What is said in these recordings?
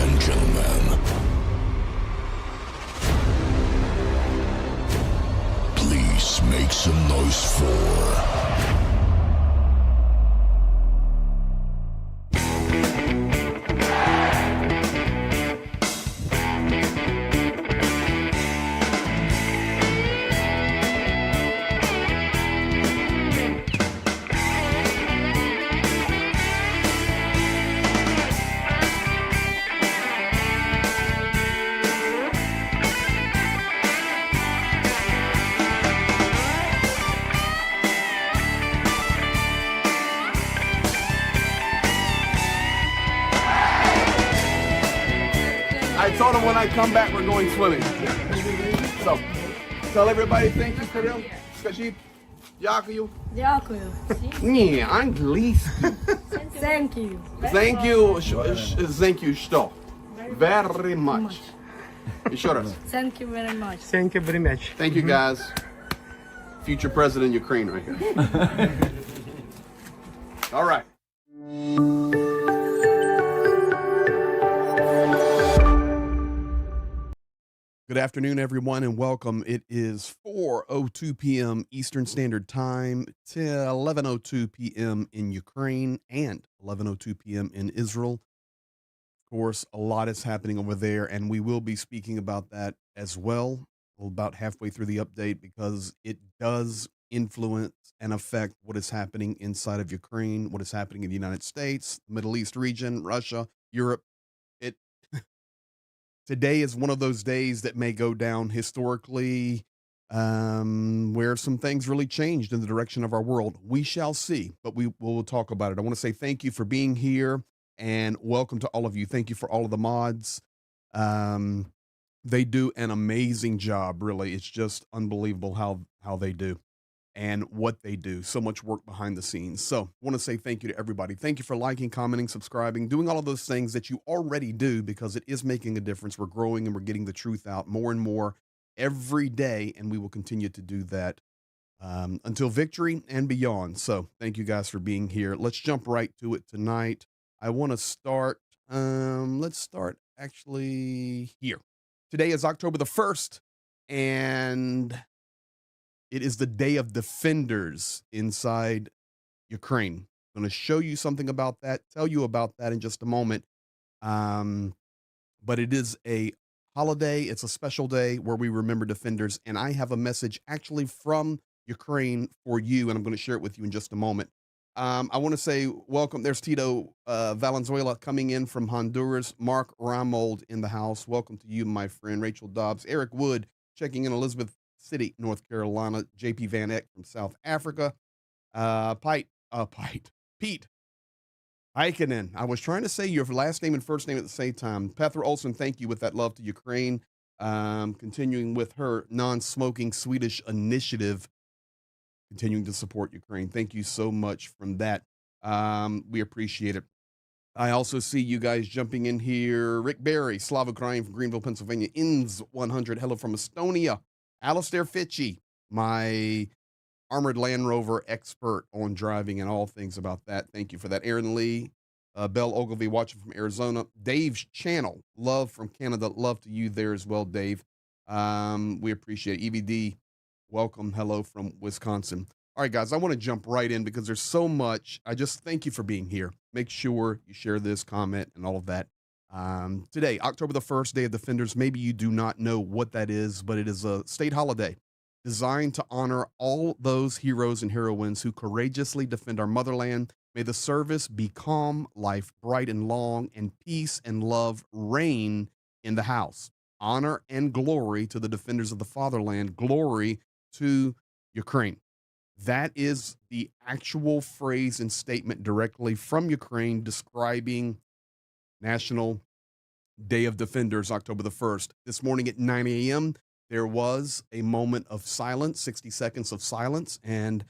and gentlemen, please make some noise for... I told him when I come back, we're going swimming. So, tell everybody thank you for them. Скажи, дякую. Дякую. Не, английский. Thank you. Thank you, thank you, что? Very much. Еще раз. Thank you very much. Thank you very much. Thank you, guys. Future president of Ukraine right here. All right. Good afternoon, everyone, and welcome. It is 4:02 p.m. Eastern Standard Time, 11:02 p.m. in Ukraine, and 11:02 p.m. in Israel. Of course, a lot is happening over there, and we will be speaking about that as well. We're about halfway through the update because it does influence and affect what is happening inside of Ukraine, what is happening in the United States, the Middle East region, Russia, Europe. Today is one of those days that may go down historically, where some things really changed in the direction of our world. We shall see, but we will talk about it. I want to say thank you for being here and welcome to all of you. Thank you for all of the mods. They do an amazing job, really. It's just unbelievable how they do and what they do. So much work behind the scenes. So I want to say thank you to everybody. Thank you for liking, commenting, subscribing, doing all of those things that you already do because it is making a difference. We're growing and we're getting the truth out more and more every day, and we will continue to do that until victory and beyond. So thank you guys for being here. Let's jump right to it tonight. I want to start, let's start actually here. Today is October the 1st, and it is the Day of Defenders inside Ukraine. I'm going to show you something about that, tell you about that in just a moment. But it is a holiday. It's a special day where we remember defenders. And I have a message actually from Ukraine for you, and I'm going to share it with you in just a moment. I want to say welcome. There's Tito Valenzuela coming in from Honduras. Mark Ramold in the house. Welcome to you, my friend. Rachel Dobbs. Eric Wood checking in. Elizabeth City, North Carolina. JP Van Eck from South Africa. Pete Heikkinen. I was trying to say your last name and first name at the same time. Petra Olsen, thank you with that love to Ukraine. Continuing with her non-smoking Swedish initiative, continuing to support Ukraine. Thank you so much from that. We appreciate it. I also see you guys jumping in here. Rick Berry, Slav Ukraine from Greenville, Pennsylvania. Inns 100, hello from Estonia. Alistair Fitchy, my armored Land Rover expert on driving and all things about that. Thank you for that. Aaron Lee, Belle Ogilvy watching from Arizona. Dave's channel, love from Canada. Love to you there as well, Dave. We appreciate it. EVD, welcome. Hello from Wisconsin. All right, guys, I want to jump right in because there's so much. I just thank you for being here. Make sure you share this, comment, and all of that. Today, October the 1st, Day of Defenders. Maybe you do not know what that is, but it is a state holiday designed to honor all those heroes and heroines who courageously defend our motherland. May the service be calm, life bright and long, and peace and love reign in the house. Honor and glory to the defenders of the fatherland. Glory to Ukraine. That is the actual phrase and statement directly from Ukraine describing National Day of Defenders, October the 1st. This morning at 9 a.m., there was a moment of silence, 60 seconds of silence, and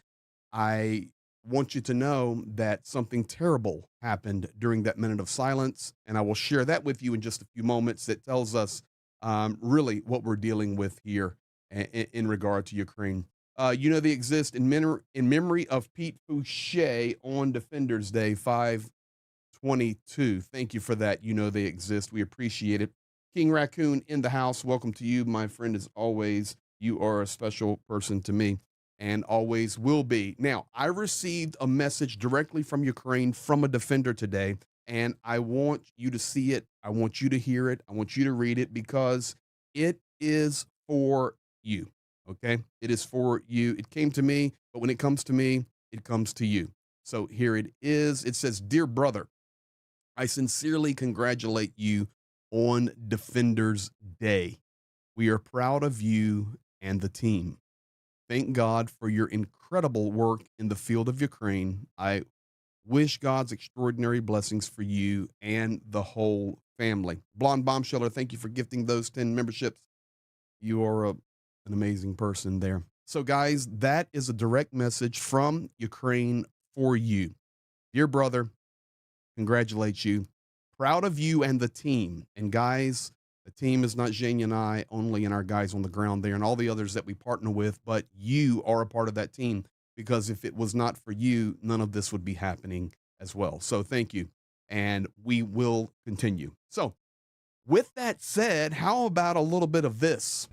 I want you to know that something terrible happened during that minute of silence, and I will share that with you in just a few moments. That tells us really what we're dealing with here in regard to Ukraine. They exist in memory of Pete Fouché on Defenders Day, 5 522. Thank you for that. You know they exist. We appreciate it. King Raccoon in the house. Welcome to you, my friend, as always. You are a special person to me and always will be. Now, I received a message directly from Ukraine from a defender today, and I want you to see it. I want you to hear it. I want you to read it because it is for you. Okay? It is for you. It came to me, but when it comes to me, it comes to you. So here it is. It says, "Dear brother, I sincerely congratulate you on Defenders Day. We are proud of you and the team. Thank God for your incredible work in the field of Ukraine. I wish God's extraordinary blessings for you and the whole family." Blonde Bombsheller, thank you for gifting those 10 memberships. You are an amazing person there. So, guys, that is a direct message from Ukraine for you. Dear brother, congratulate you. Proud of you and the team. And guys, the team is not Jane and I only and our guys on the ground there and all the others that we partner with, but you are a part of that team because if it was not for you, none of this would be happening as well. So thank you. And we will continue. So with that said, how about a little bit of this?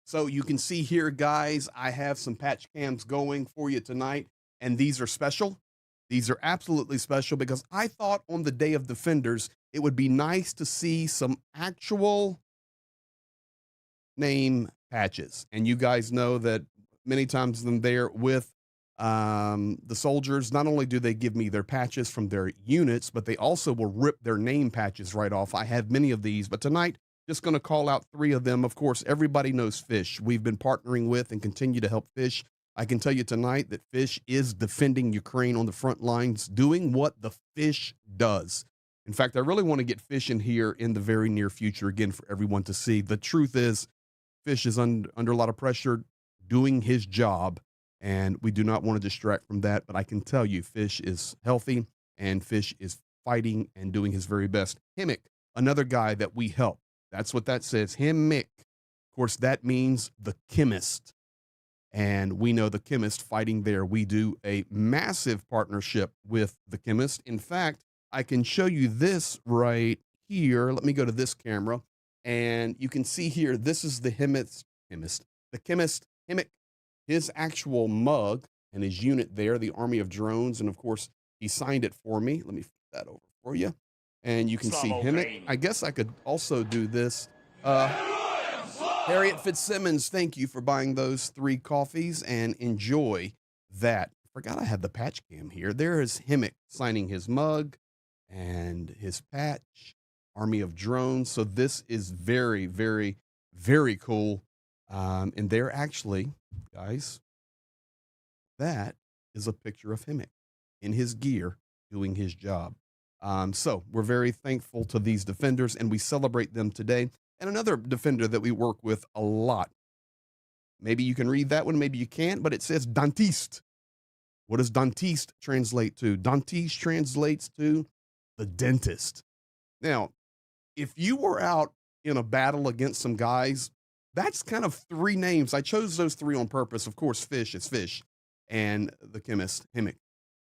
So you can see here, guys, I have some patch cams going for you tonight, and these are special. These are absolutely special because I thought on the Day of Defenders, it would be nice to see some actual name patches. And you guys know that many times I'm there with the soldiers. Not only do they give me their patches from their units, but they also will rip their name patches right off. I have many of these, but tonight, just going to call out 3 of them. Of course, everybody knows Fish. We've been partnering with and continue to help Fish. I can tell you tonight that Fish is defending Ukraine on the front lines, doing what the Fish does. In fact, I really want to get Fish in here in the very near future again for everyone to see. The truth is, Fish is under a lot of pressure doing his job, and we do not want to distract from that. But I can tell you, Fish is healthy, and Fish is fighting and doing his very best. Himmick, another guy that we help. That's what that says. Himmick. Of course, that means the chemist. And we know the chemist fighting there. We do a massive partnership with the chemist. In fact, I can show you this right here. Let me go to this camera. And you can see here, this is the the chemist, Himmick, his actual mug and his unit there, the Army of Drones. And of course, he signed it for me. Let me flip that over for you. And you can see Himmick. I guess I could also do this. Harriet Fitzsimmons, thank you for buying those 3 coffees and enjoy that. I forgot I had the patch cam here. There is Himmick signing his mug and his patch, Army of Drones. So this is very, very, very cool. And they're actually, guys, that is a picture of Himmick in his gear doing his job. So we're very thankful to these defenders and we celebrate them today. And another defender that we work with a lot. Maybe you can read that one, maybe you can't, but it says dentiste. What does dentiste translate to? Dentiste translates to the dentist. Now, if you were out in a battle against some guys, that's kind of 3 names. I chose those 3 on purpose. Of course, Fish is Fish and the chemist, Himmick.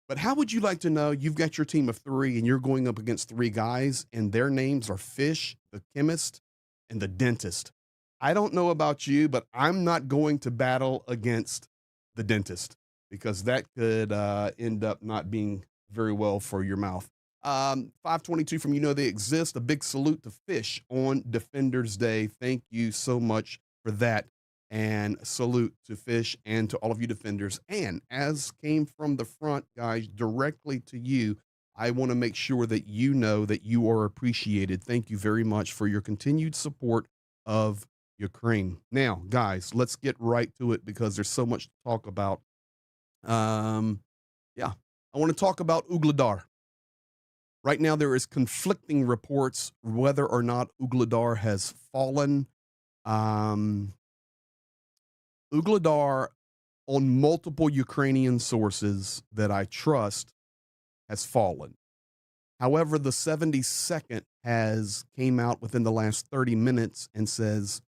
But how would you like to know you've got your team of 3 and you're going up against 3 guys and their names are Fish, the chemist, and the dentist? I don't know about you, but I'm not going to battle against the dentist because that could end up not being very well for your mouth. 522 from You Know They Exist. A big salute to Fish on Defenders Day. Thank you so much for that. And salute to Fish and to all of you defenders. And as came from the front, guys, directly to you, I want to make sure that you know that you are appreciated. Thank you very much for your continued support of Ukraine. Now, guys, let's get right to it because there's so much to talk about. I want to talk about Ugledar. Right now, there is conflicting reports whether or not Ugledar has fallen. Ugledar, on multiple Ukrainian sources that I trust, has fallen. However, the 72nd has came out within the last 30 minutes and says,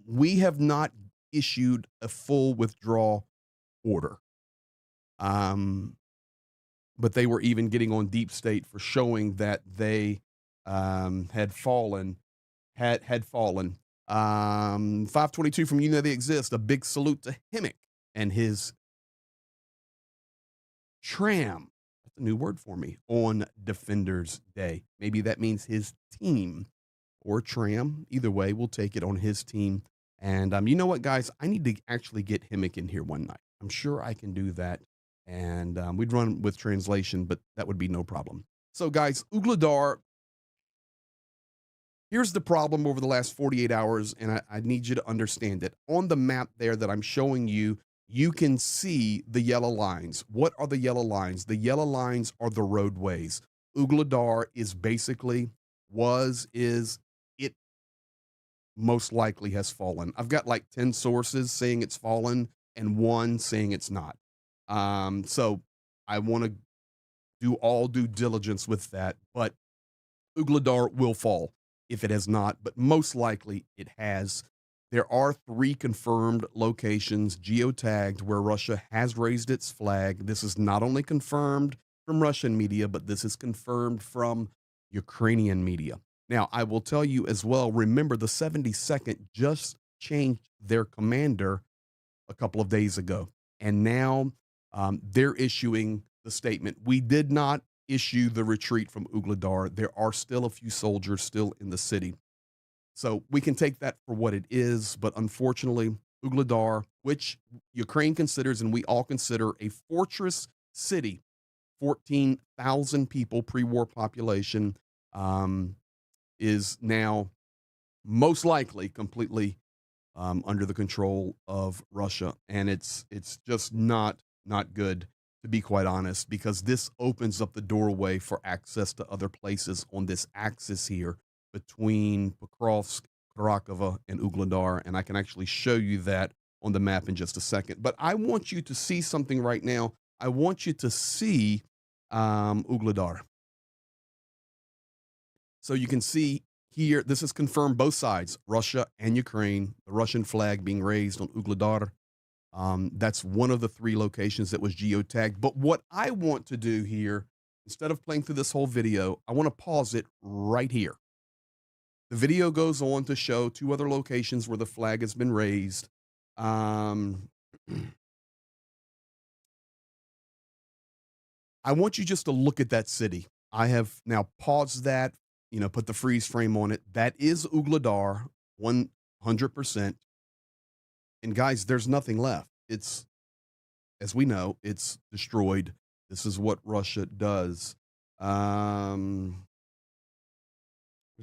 we have not issued a full withdrawal order. But they were even getting on Deep State for showing that they had fallen. 522 from You Know They Exist. A big salute to Himmick and his tram. That's a new word for me on Defenders Day. Maybe that means his team or tram. Either way, we'll take it on his team. And you know what, guys? I need to actually get Himmick in here one night. I'm sure I can do that. And we'd run with translation, but that would be no problem. So, guys, Ugladar, here's the problem over the last 48 hours, and I need you to understand it. On the map there that I'm showing you, you can see the yellow lines. What are the yellow lines? The yellow lines are the roadways. Ugladar is basically, it most likely has fallen. I've got like 10 sources saying it's fallen and one saying it's not. So I want to do all due diligence with that, but Ugladar will fall if it has not, but most likely it has. There are 3 confirmed locations geotagged where Russia has raised its flag. This is not only confirmed from Russian media, but this is confirmed from Ukrainian media. Now, I will tell you as well, remember the 72nd just changed their commander a couple of days ago, and now they're issuing the statement. We did not issue the retreat from Ugladar. There are still a few soldiers still in the city. So we can take that for what it is, but unfortunately, Ugladar, which Ukraine considers and we all consider a fortress city, 14,000 people, pre-war population, is now most likely completely under the control of Russia. And it's just not good, to be quite honest, because this opens up the doorway for access to other places on this axis here between Pokrovsk, Krakow, and Ugladar. And I can actually show you that on the map in just a second. But I want you to see something right now. I want you to see Ugladar. So you can see here, this is confirmed both sides, Russia and Ukraine, the Russian flag being raised on Ugladar. That's one of the 3 locations that was geotagged. But what I want to do here, instead of playing through this whole video, I want to pause it right here. The video goes on to show 2 other locations where the flag has been raised. I want you just to look at that city. I have now paused that, put the freeze frame on it. That is Ugladar, 100%. And guys, there's nothing left. It's, as we know, it's destroyed. This is what Russia does. There's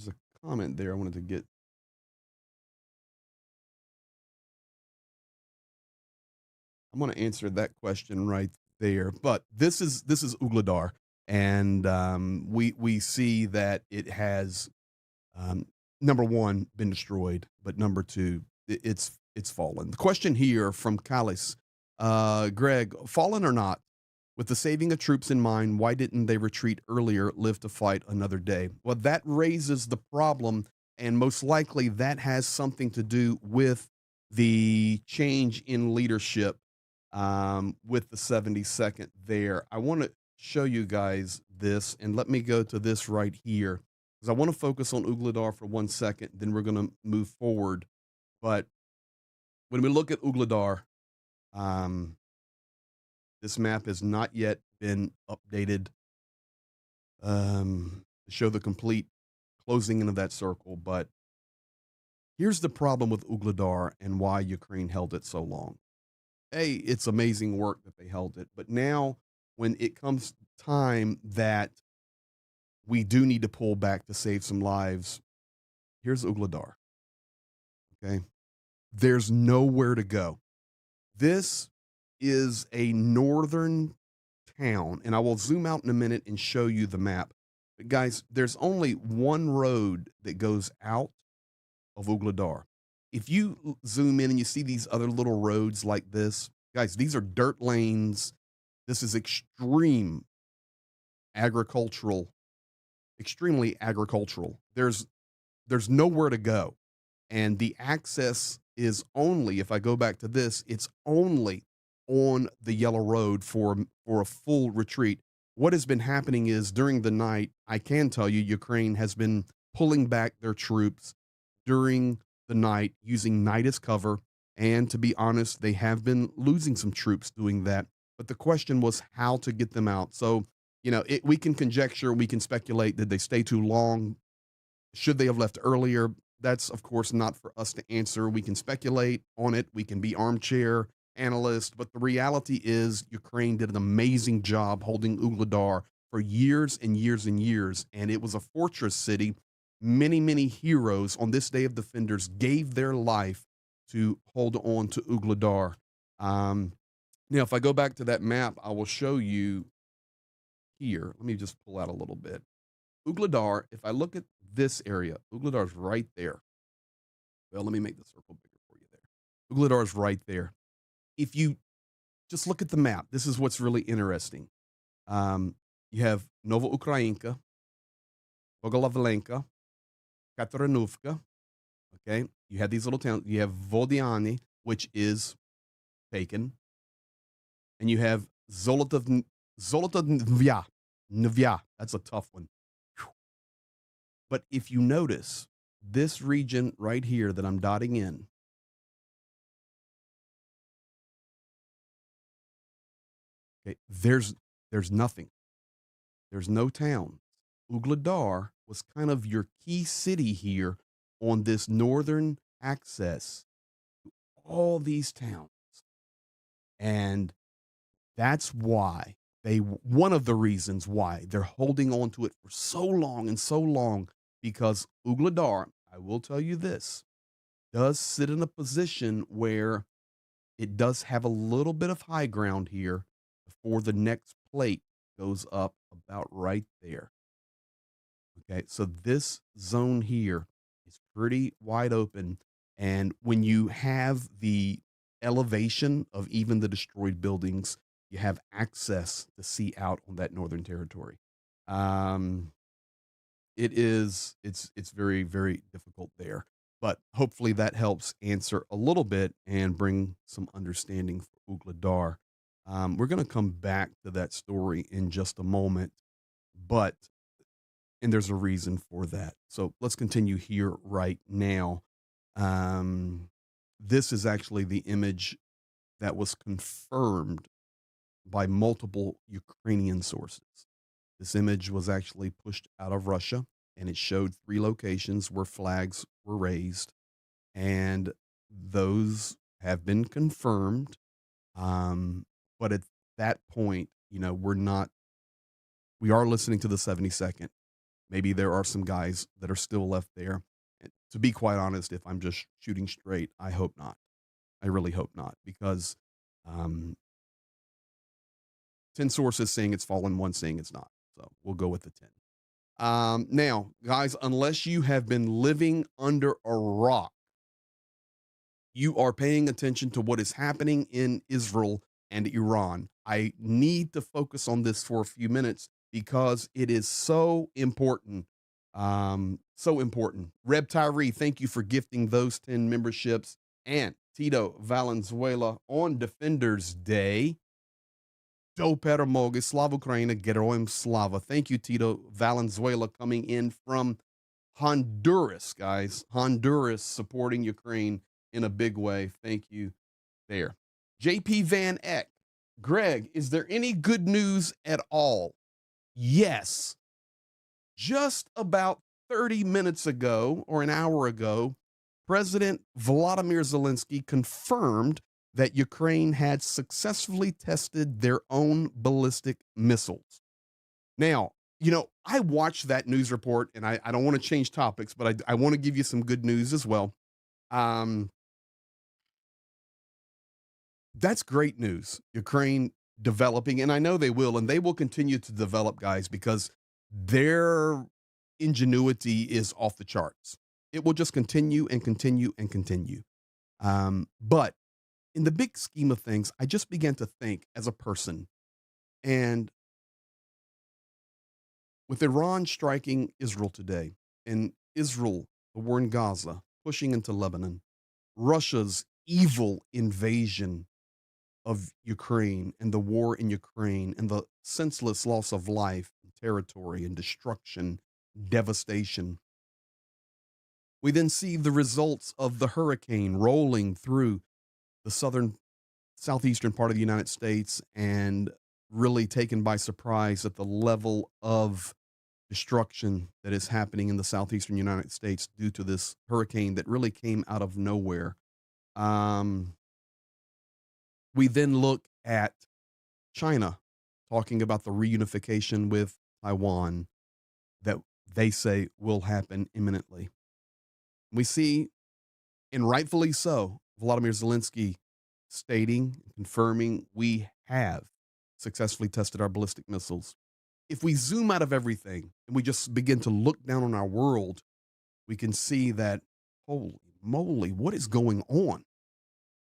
a comment there I wanted to get. I'm going to answer that question right there. But this is Ugladar, and we see that it has number 1 been destroyed, but number 2 it's fallen. The question here from Callis, Greg, fallen or not, with the saving of troops in mind, why didn't they retreat earlier, live to fight another day? Well, that raises the problem, and most likely that has something to do with the change in leadership with the 72nd there. I want to show you guys this, and let me go to this right here, because I want to focus on Ugladar for 1 second, then we're going to move forward. But when we look at Ugladar, this map has not yet been updated to show the complete closing in of that circle. But here's the problem with Ugladar and why Ukraine held it so long. It's amazing work that they held it. But now when it comes time that we do need to pull back to save some lives, here's Ugladar. Okay. There's nowhere to go. This is a northern town, and I will zoom out in a minute and show you the map. But guys, there's only one road that goes out of Ugladar. If you zoom in and you see these other little roads like this, guys, these are dirt lanes. This is extreme agricultural extremely agricultural. There's nowhere to go. And the access is only, if I go back to this, it's only on the yellow road for a full retreat. What has been happening is during the night, I can tell you Ukraine has been pulling back their troops during the night using night as cover. And to be honest, they have been losing some troops doing that. But the question was how to get them out. So, we can conjecture, we can speculate. Did they stay too long? Should they have left earlier? That's, of course, not for us to answer. We can speculate on it. We can be armchair analysts. But the reality is, Ukraine did an amazing job holding Ugledar for years and years and years. And it was a fortress city. Many, many heroes on this Day of Defenders gave their life to hold on to Ugledar. Now, if I go back to that map, I will show you here. Let me just pull out a little bit. Ugledar, if I look at this area, Ugledar is right there. Well, let me make the circle bigger for you there. Ugledar is right there. If you just look at the map, this is what's really interesting. You have Nova Ukrainka, Bogolavlenka, Katarinivka. Okay, you have these little towns. You have Vodiani, which is taken, and you have Zolotavnivya. That's a tough one. But if you notice this region right here that I'm dotting in, okay, there's nothing. There's no town. Ugledar was kind of your key city here on this northern access to all these towns. And that's why one of the reasons why they're holding on to it for so long and so long, because Ugledar, I will tell you this, does sit in a position where it does have a little bit of high ground here before the next plate goes up about right there. Okay, so this zone here is pretty wide open. And when you have the elevation of even the destroyed buildings, you have access to see out on that northern territory. It's very, very difficult there. But hopefully that helps answer a little bit and bring some understanding for Ugledar. We're going to come back to that story in just a moment, and there's a reason for that. So let's continue here right now. This is actually the image that was confirmed by multiple Ukrainian sources. This image was actually pushed out of Russia, and it showed 3 locations where flags were raised, and those have been confirmed. But at that point, we are listening to the 72nd. Maybe there are some guys that are still left there. And to be quite honest, if I'm just shooting straight, I hope not. I really hope not, because 10 sources saying it's fallen, 1 saying it's not. So we'll go with the 10. Now, guys, unless you have been living under a rock, you are paying attention to what is happening in Israel and Iran. I need to focus on this for a few minutes because it is so important. So important. Reb Tyree, thank you for gifting those 10 memberships. And Tito Valenzuela on Defenders Day. Do Permogi, Slava Ukraina, Geroim Slava. Thank you, Tito Valenzuela, coming in from Honduras, guys. Honduras supporting Ukraine in a big way. Thank you there. JP Van Eck. Greg, is there any good news at all? Yes. Just about 30 minutes ago or an hour ago, President Volodymyr Zelensky confirmed that Ukraine had successfully tested their own ballistic missiles. Now, I watched that news report, and I don't want to change topics, but I want to give you some good news as well. That's great news. Ukraine developing, and I know they will, and they will continue to develop, guys, because their ingenuity is off the charts. It will just continue and continue and continue. But in the big scheme of things, I just began to think as a person, and With Iran striking Israel today, and Israel, the war in Gaza, pushing into Lebanon, Russia's evil invasion of Ukraine and the war in Ukraine and the senseless loss of life, and territory, and destruction, devastation. We then see the results of the hurricane rolling through the southeastern part of the United States and really taken by surprise at the level of destruction that is happening in the southeastern United States due to this hurricane that really came out of nowhere. Um, we then look at China talking about the reunification with Taiwan that they say will happen imminently. We see, and rightfully so, Vladimir Zelensky stating, confirming we have successfully tested our ballistic missiles. If we zoom out of everything and we just begin to look down on our world, we can see that, holy moly, what is going on?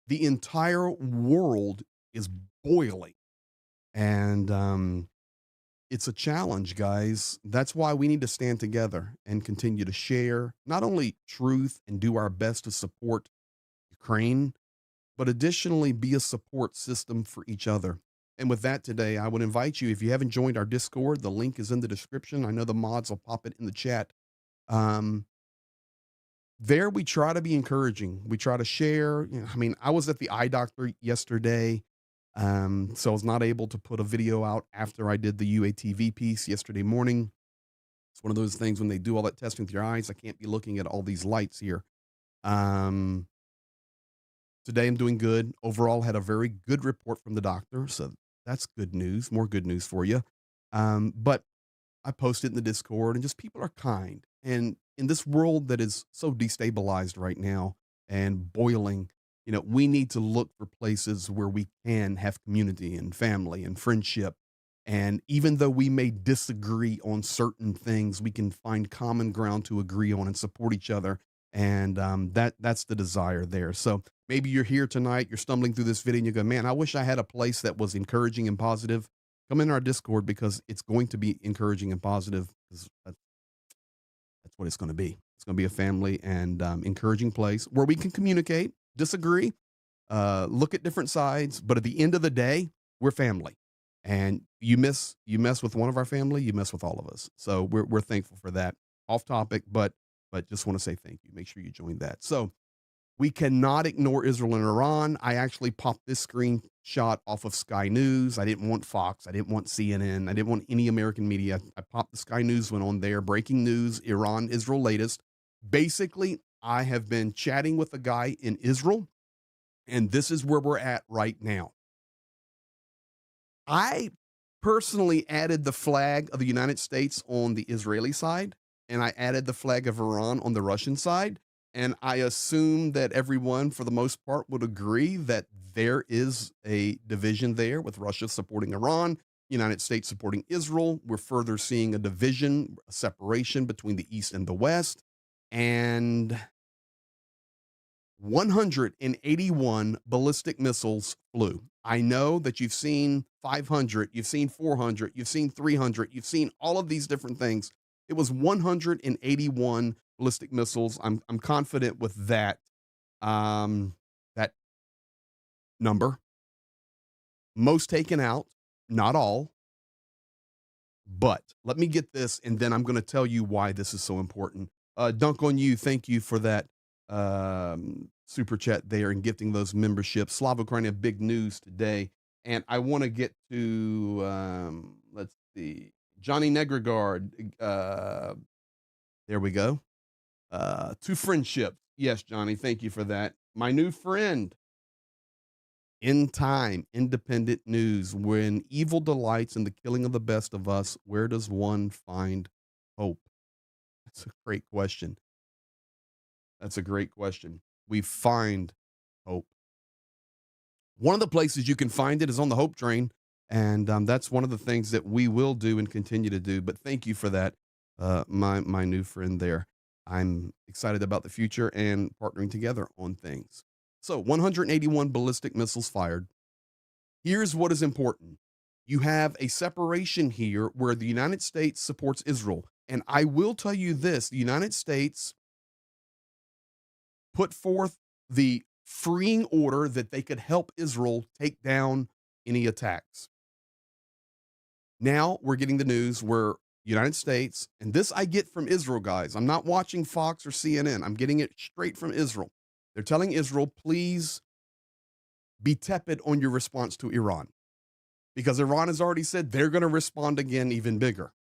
The entire world is boiling. And it's a challenge, guys. That's why we need to stand together and continue to share not only truth and do our best to support Ukraine, but additionally be a support system for each other. And with that today, I would invite you, if you haven't joined our Discord, the link is in the description. I know the mods will pop it in the chat. There we try to be encouraging. We try to share. I mean, I was at the eye doctor yesterday. So I was not able to put a video out after I did the UATV piece yesterday morning. It's one of those things when they do all that testing with your eyes, I can't be looking at all these lights here. Today I'm doing good. Overall, had a very good report from the doctor. So that's good news, more good news for you. But I posted in the Discord and just people are kind. And in this world that is so destabilized right now and boiling, we need to look for places where we can have community and family and friendship. And even though we may disagree on certain things, we can find common ground to agree on and support each other. And that's the desire there. So maybe you're here tonight, you're stumbling through this video and you go, man, I wish I had a place that was encouraging and positive. Come in our Discord because it's going to be encouraging and positive because that's what it's going to be. It's going to be a family and encouraging place where we can communicate, disagree, look at different sides, but at the end of the day, we're family. And you mess with one of our family, you mess with all of us. So we're thankful for that. Off topic, but just want to say thank you. Make sure you join that. So we cannot ignore Israel and Iran. I actually popped this screenshot off of Sky News. I didn't want Fox. I didn't want CNN. I didn't want any American media. I popped the Sky News one on there. Breaking news, Iran, Israel latest. Basically, I have been chatting with a guy in Israel, and this is where we're at right now. I personally added the flag of the United States on the Israeli side, and I added the flag of Iran on the Russian side. And I assume that everyone, for the most part, would agree that there is a division there with Russia supporting Iran, United States supporting Israel. We're further seeing a division, a separation between the East and the West. And 181 ballistic missiles flew. I know that you've seen 500, you've seen 400, you've seen 300, you've seen all of these different things. It was 181 ballistic missiles. I'm confident with that that number. Most taken out, not all. But let me get this, and then I'm going to tell you why this is so important. Dunk on you. Thank you for that super chat there and gifting those memberships. Slava Ukraine have big news today, and I want to get to let's see, Johnny Negregard. There we go. To friendship. Yes, Johnny, thank you for that. My new friend. In time, independent news. When evil delights in the killing of the best of us, where does one find hope? That's a great question. That's a great question. We find hope. One of the places you can find it is on the Hope Train, and that's one of the things that we will do and continue to do. But thank you for that, my new friend there. I'm excited about the future and partnering together on things. So 181 ballistic missiles fired. Here's what is important. You have a separation here where the United States supports Israel. And I will tell you this, the United States put forth the freeing order that they could help Israel take down any attacks. Now we're getting the news where United States, and this I get from Israel, guys. I'm not watching Fox or CNN. I'm getting it straight from Israel. They're telling Israel, please be tepid on your response to Iran, because Iran has already said they're going to respond again even bigger.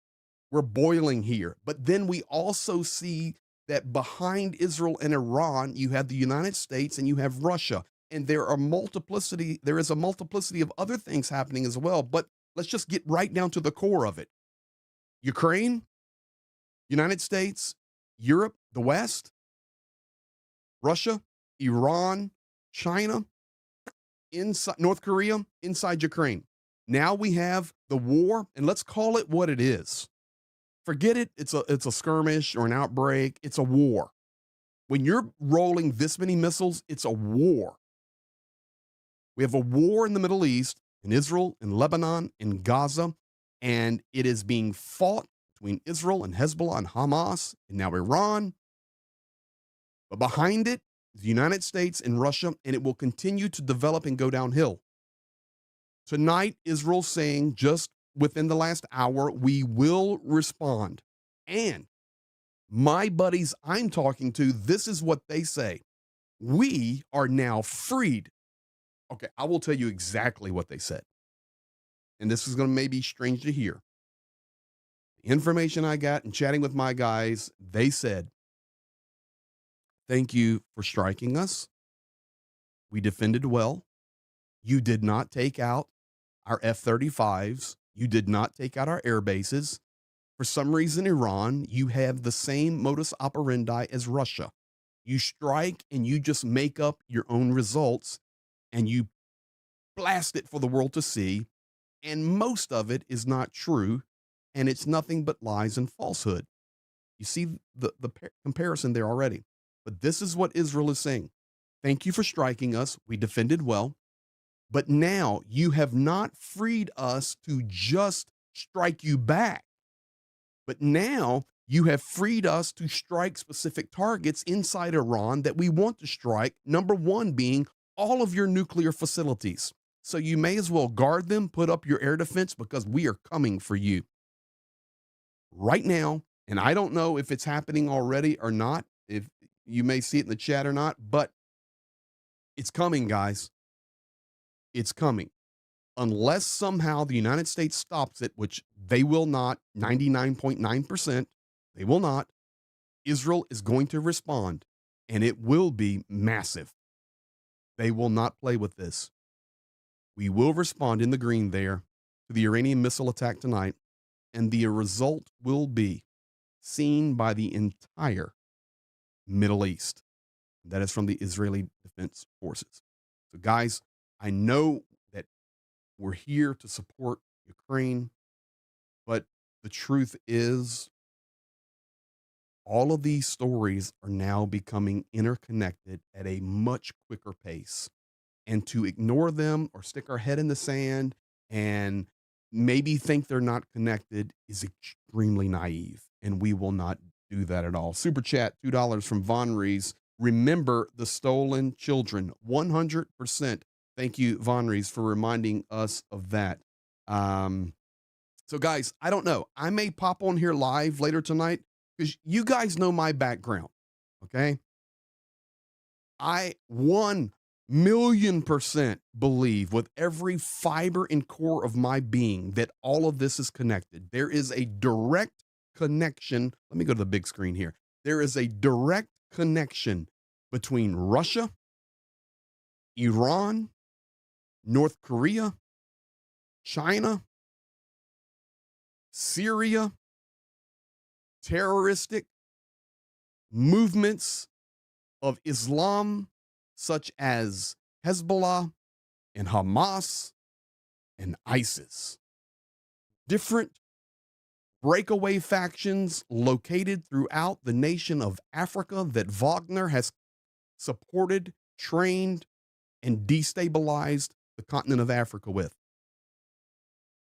We're boiling here. But then we also see that behind Israel and Iran, you have the United States and you have Russia. And there is a multiplicity of other things happening as well. But let's just get right down to the core of it. Ukraine, United States, Europe, the West, Russia, Iran, China, inside North Korea, inside Ukraine. Now we have the war, and let's call it what it is. Forget it. It's a skirmish or an outbreak. It's a war. When you're rolling this many missiles, it's a war. We have a war in the Middle East, in Israel, in Lebanon, in Gaza, and it is being fought between Israel and Hezbollah and Hamas, and now Iran. But behind it, the United States and Russia, and it will continue to develop and go downhill. Tonight, Israel's saying just within the last hour, we will respond. And my buddies I'm talking to, this is what they say. We are now freed. Okay, I will tell you exactly what they said. And this is going to maybe strange to hear. The information I got and chatting with my guys, they said, thank you for striking us. We defended well. You did not take out our F-35s. You did not take out our air bases. For some reason, Iran, you have the same modus operandi as Russia. You strike and you just make up your own results and you blast it for the world to see. And most of it is not true. And it's nothing but lies and falsehood. You see the comparison there already. But this is what Israel is saying. Thank you for striking us. We defended well. But now you have not freed us to just strike you back. But now you have freed us to strike specific targets inside Iran that we want to strike. Number one being all of your nuclear facilities. So you may as well guard them, put up your air defense, because we are coming for you right now. And I don't know if it's happening already or not, if you may see it in the chat or not, but it's coming, guys. It's coming. Unless somehow the United States stops it, which they will not, 99.9%, they will not, Israel is going to respond, and it will be massive. They will not play with this. We will respond in the green there to the Iranian missile attack tonight, and the result will be seen by the entire Middle East. That is from the Israeli Defense Forces. So, guys, I know that we're here to support Ukraine, but the truth is all of these stories are now becoming interconnected at a much quicker pace. And to ignore them or stick our head in the sand and maybe think they're not connected is extremely naive. And we will not do that at all. Super chat, $2 from Von Rees. Remember the stolen children, 100%. Thank you, Von Rees, for reminding us of that. So, guys, I don't know. I may pop on here live later tonight because you guys know my background, okay? I 1,000,000% believe with every fiber and core of my being that all of this is connected. There is a direct connection. Let me go to the big screen here. There is a direct connection between Russia, Iran, North Korea, China, Syria, terroristic movements of Islam, such as Hezbollah and Hamas and ISIS. Different breakaway factions located throughout the nation of Africa that Wagner has supported, trained, and destabilized the continent of Africa with.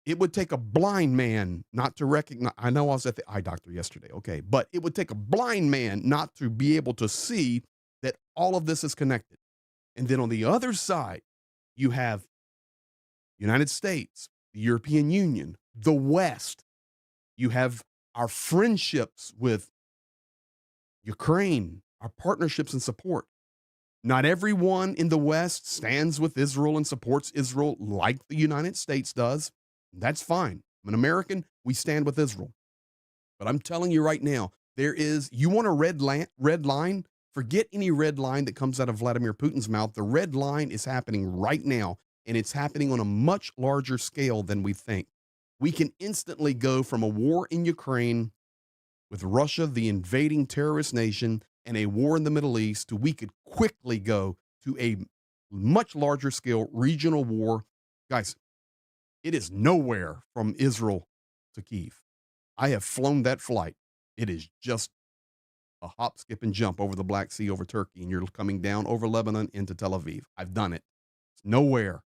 It would take a blind man not to recognize. I know I was at the eye doctor yesterday, okay, but it would take a blind man not to be able to see that all of this is connected. And then on the other side, you have United States, the European Union, the West. You have our friendships with Ukraine, our partnerships and support. Not everyone in the West stands with Israel and supports Israel like the United States does. That's fine. I'm an American. We stand with Israel. But I'm telling you right now, you want a red line? Forget any red line that comes out of Vladimir Putin's mouth. The red line is happening right now, and it's happening on a much larger scale than we think. We can instantly go from a war in Ukraine with Russia, the invading terrorist nation, and a war in the Middle East, we could quickly go to a much larger scale regional war. Guys, it is nowhere from Israel to Kyiv. I have flown that flight. It is just a hop, skip, and jump over the Black Sea, over Turkey, and you're coming down over Lebanon into Tel Aviv. I've done it. It's nowhere.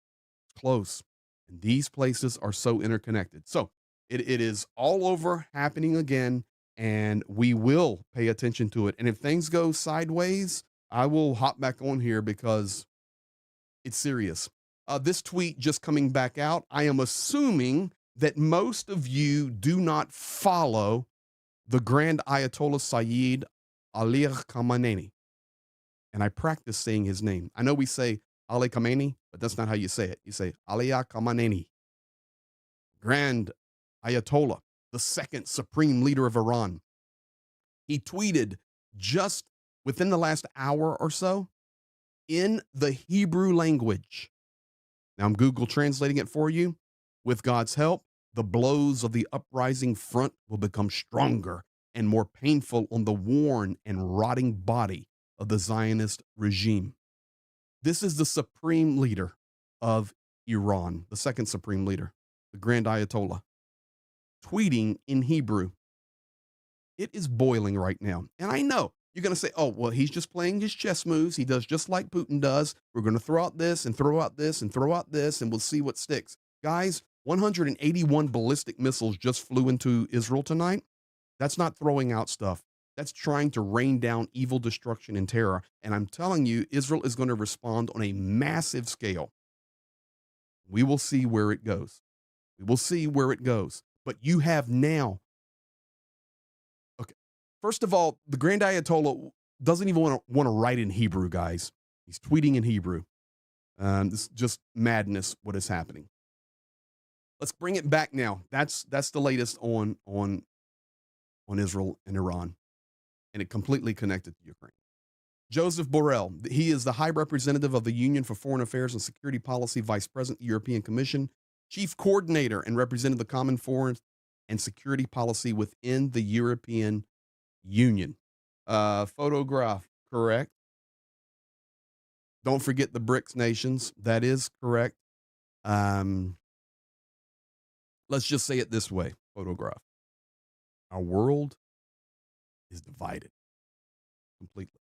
It's close. And these places are so interconnected. So it is all over, happening again, and we will pay attention to it. And if things go sideways, I will hop back on here because it's serious. This tweet just coming back out. I am assuming that most of you do not follow the Grand Ayatollah Sayyid Ali Khamenei. And I practice saying his name. I know we say Ali Khamenei, but that's not how you say it. You say Ali Khamenei. Grand Ayatollah, the second supreme leader of Iran. He tweeted just within the last hour or so in the Hebrew language. Now I'm Google translating it for you. With God's help, the blows of the uprising front will become stronger and more painful on the worn and rotting body of the Zionist regime. This is the supreme leader of Iran, the second supreme leader, the Grand Ayatollah, tweeting in Hebrew. It is boiling right now. And I know you're going to say, oh, well, he's just playing his chess moves. He does just like Putin does. We're going to throw out this and throw out this and throw out this, and we'll see what sticks. Guys, 181 ballistic missiles just flew into Israel tonight. That's not throwing out stuff. That's trying to rain down evil, destruction, and terror. And I'm telling you, Israel is going to respond on a massive scale. We will see where it goes. We will see where it goes. But you have now. Okay. First of all, the Grand Ayatollah doesn't even want to write in Hebrew, guys. He's tweeting in Hebrew. This is just madness, what is happening. Let's bring it back now. That's the latest on Israel and Iran, and it completely connected to Ukraine. Joseph Borrell, he is the High Representative of the Union for Foreign Affairs and Security Policy, Vice President, the European Commission, Chief Coordinator, and represented the Common Foreign and Security Policy within the European Union. Photograph, correct. Don't forget the BRICS nations. That is correct. Let's just say it this way, photograph. Our world is divided completely.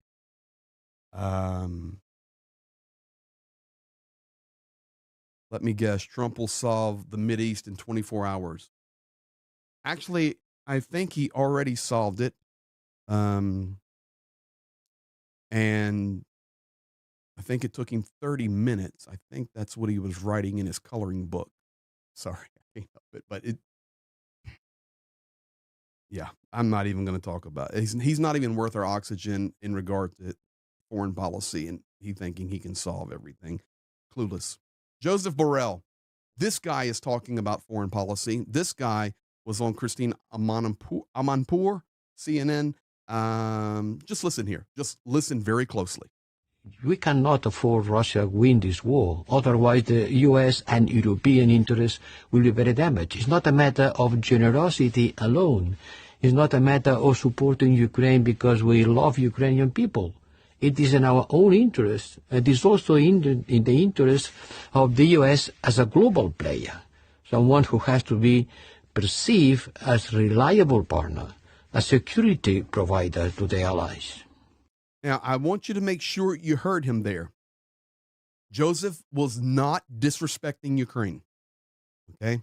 Let me guess, Trump will solve the Mideast in 24 hours. Actually, I think he already solved it. And I think it took him 30 minutes. I think that's what he was writing in his coloring book. Sorry, I can't help it, but yeah, I'm not even going to talk about it. He's not even worth our oxygen in regard to foreign policy, and he thinking he can solve everything. Clueless. Joseph Borrell, this guy is talking about foreign policy. This guy was on Christine Amanpour, CNN. Just listen here. Just listen very closely. We cannot afford Russia to win this war. Otherwise, the U.S. and European interests will be very damaged. It's not a matter of generosity alone. It's not a matter of supporting Ukraine because we love Ukrainian people. It is in our own interest. It is also in the interest of the U.S. as a global player, someone who has to be perceived as a reliable partner, a security provider to the allies. Now, I want you to make sure you heard him there. Joseph was not disrespecting Ukraine, okay?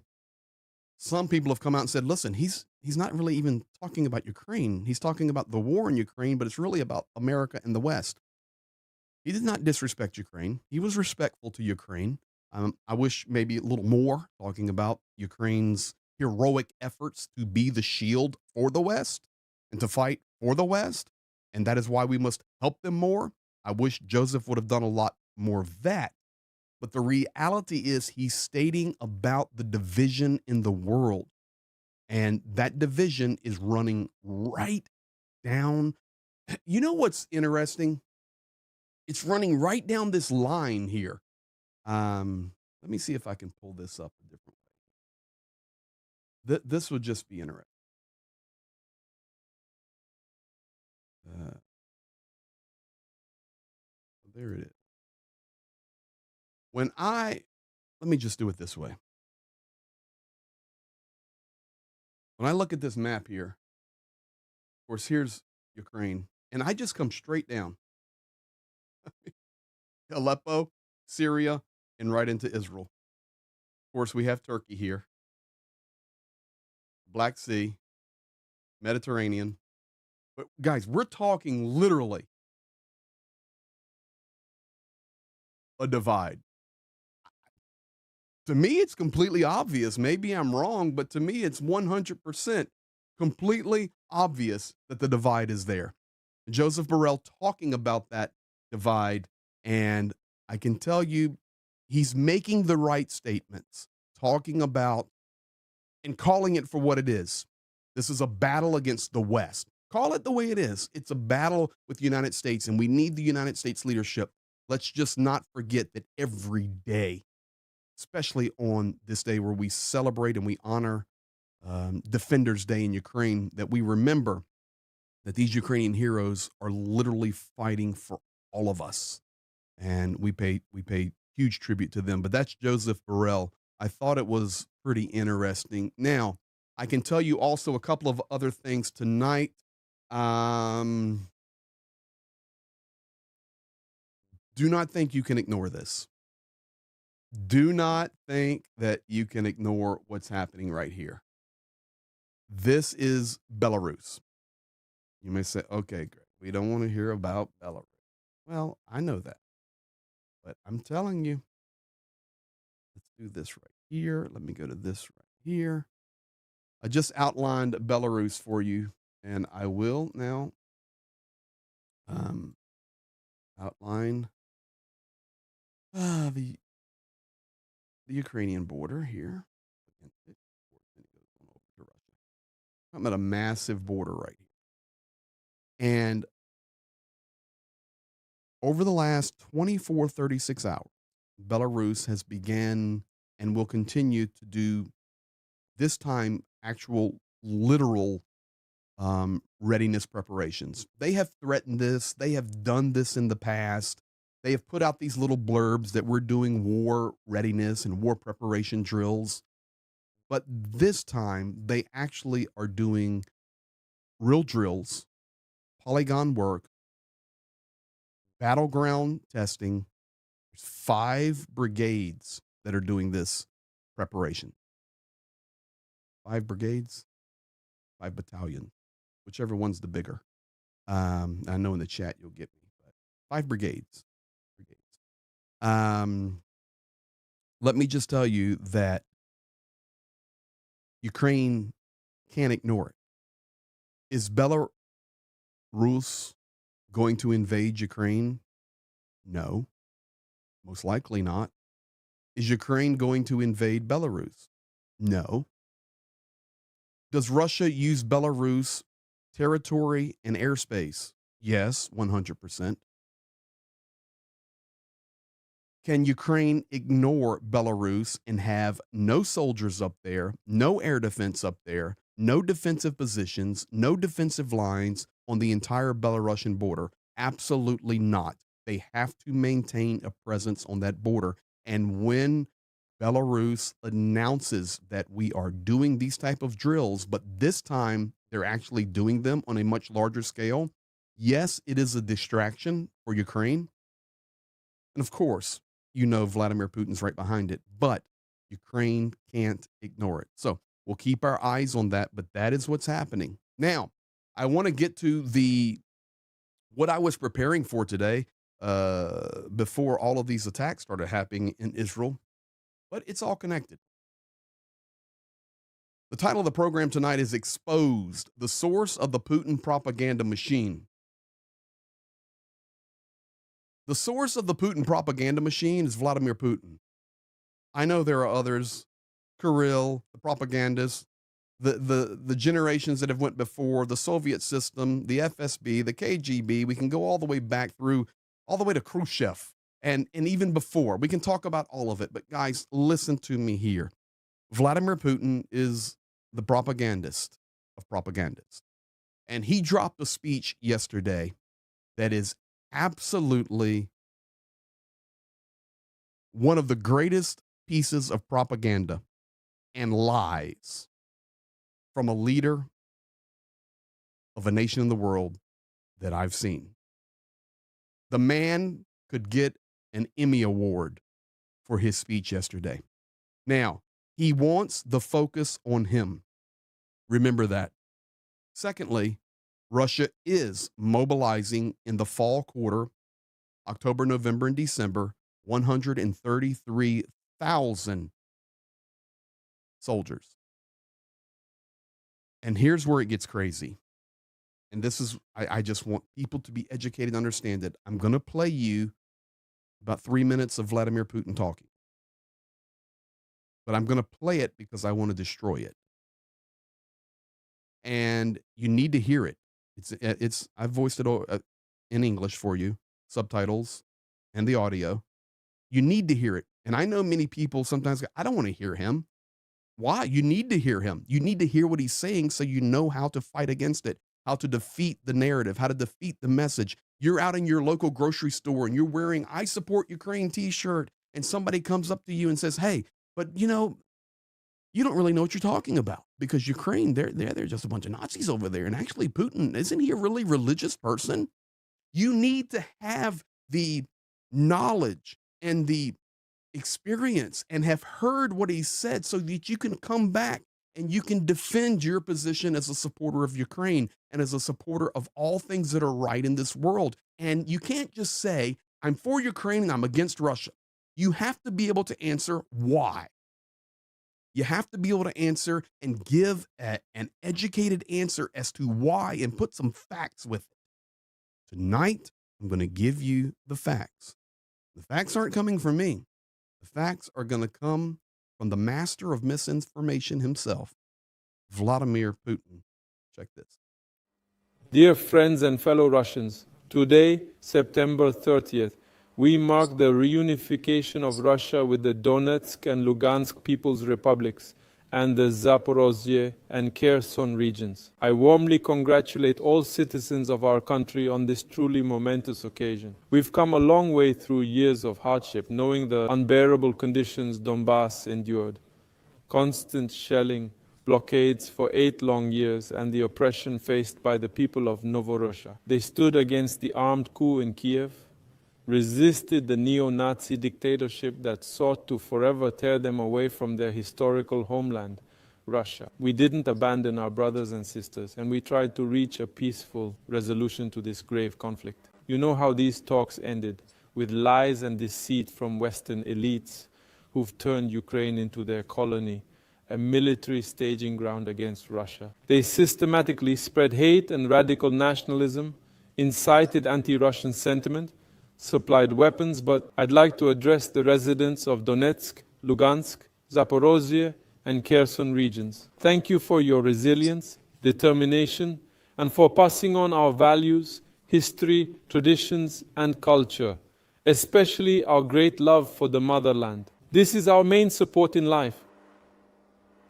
some people have come out and said, listen, he's not really even talking about Ukraine. He's talking about the war in Ukraine, but it's really about America and the West. He did not disrespect Ukraine. He was respectful to Ukraine. I wish maybe a little more talking about Ukraine's heroic efforts to be the shield for the West and to fight for the West. And that is why we must help them more. I wish Joseph would have done a lot more of that. But the reality is he's stating about the division in the world. And that division is running right down. You know what's interesting? It's running right down this line here. Let me see if I can pull this up a different way. This would just be interesting. There it is. Let me just do it this way. When I look at this map here, of course, here's Ukraine, and I just come straight down. Aleppo, Syria, and right into Israel. Of course, we have Turkey here, Black Sea, Mediterranean. But guys, we're talking literally a divide. To me, it's completely obvious. Maybe I'm wrong, but to me, it's 100% completely obvious that the divide is there. Joseph Borrell talking about that divide, and I can tell you he's making the right statements, talking about and calling it for what it is. This is a battle against the West. Call it the way it is. It's a battle with the United States, and we need the United States leadership. Let's just not forget that every day, especially on this day where we celebrate and we honor Defenders Day in Ukraine, that we remember that these Ukrainian heroes are literally fighting for all of us. And we pay huge tribute to them. But that's Joseph Borrell. I thought it was pretty interesting. Now, I can tell you also a couple of other things tonight. Do not think you can ignore this. Do not think that you can ignore what's happening right here. This is Belarus. You may say, okay, great. We don't want to hear about Belarus. Well, I know that. But I'm telling you, let's do this right here. Let me go to this right here. I just outlined Belarus for you, and I will now outline the Ukrainian border here. I'm at a massive border right here. And over the last 24, 36 hours, Belarus has began and will continue to do this time actual literal readiness preparations. They have threatened this. They have done this in the past. They have put out these little blurbs that we're doing war readiness and war preparation drills. But this time, they actually are doing real drills, polygon work, battleground testing. There's 5 brigades that are doing this preparation. 5 brigades, 5 battalions, whichever one's the bigger. I know in the chat you'll get me, but 5 brigades. Let me just tell you that Ukraine can't ignore it. Is Belarus going to invade Ukraine? No, most likely not. Is Ukraine going to invade Belarus? No. Does Russia use Belarus territory and airspace? Yes, 100%. Can Ukraine ignore Belarus and have no soldiers up there, no air defense up there, no defensive positions, no defensive lines on the entire Belarusian border? Absolutely not. They have to maintain a presence on that border. And when Belarus announces that we are doing these type of drills, but this time they're actually doing them on a much larger scale, yes, it is a distraction for Ukraine. And of course, you know Vladimir Putin's right behind it, but Ukraine can't ignore it. So We'll keep our eyes on that, but that is what's happening. Now, I want to get to what I was preparing for today before all of these attacks started happening in Israel, but it's all connected. The title of the program tonight is Exposed, the Source of the Putin Propaganda Machine. The source of the Putin propaganda machine is Vladimir Putin. I know there are others, Kirill, the propagandists, the generations that have went before, the Soviet system, the FSB, the KGB. We can go all the way back through, all the way to Khrushchev, and even before. We can talk about all of it. But guys, listen to me here. Vladimir Putin is the propagandist of propagandists. And he dropped a speech yesterday that is absolutely one of the greatest pieces of propaganda and lies from a leader of a nation in the world that I've seen. The man could get an Emmy Award for his speech yesterday. Now, he wants the focus on him. Remember that. Secondly, Russia is mobilizing in the fall quarter, October, November, and December, 133,000 soldiers. And here's where it gets crazy. And this is, I just want people to be educated and understand it. I'm going to play you about 3 minutes of Vladimir Putin talking. But I'm going to play it because I want to destroy it. And you need to hear it. I've voiced it in English for you, subtitles and the audio. You need to hear it. And I know many people sometimes go, I don't want to hear him. Why? You need to hear him. You need to hear what he's saying so you know how to fight against it, how to defeat the narrative, how to defeat the message. You're out in your local grocery store and you're wearing I support Ukraine t-shirt, and somebody comes up to you and says, hey, but you don't really know what you're talking about, because Ukraine, they're just a bunch of Nazis over there. And actually Putin, isn't he a really religious person? You need to have the knowledge and the experience and have heard what he said so that you can come back and you can defend your position as a supporter of Ukraine and as a supporter of all things that are right in this world. And you can't just say, I'm for Ukraine and I'm against Russia. You have to be able to answer why. You have to be able to answer and give an educated answer as to why, and put some facts with it. Tonight, I'm going to give you the facts. The facts aren't coming from me. The facts are going to come from the master of misinformation himself, Vladimir Putin. Check this. Dear friends and fellow Russians, today, September 30th, we mark the reunification of Russia with the Donetsk and Lugansk People's Republics and the Zaporozhye and Kherson regions. I warmly congratulate all citizens of our country on this truly momentous occasion. We've come a long way through years of hardship, knowing the unbearable conditions Donbass endured. Constant shelling, blockades for 8 long years, and the oppression faced by the people of Novorossiysk. They stood against the armed coup in Kiev, resisted the neo-Nazi dictatorship that sought to forever tear them away from their historical homeland, Russia. We didn't abandon our brothers and sisters, and we tried to reach a peaceful resolution to this grave conflict. You know how these talks ended, with lies and deceit from Western elites who've turned Ukraine into their colony, a military staging ground against Russia. They systematically spread hate and radical nationalism, incited anti-Russian sentiment, supplied weapons, but I'd like to address the residents of Donetsk, Lugansk, Zaporozhye, and Kherson regions. Thank you for your resilience, determination, and for passing on our values, history, traditions, and culture, especially our great love for the motherland. This is our main support in life.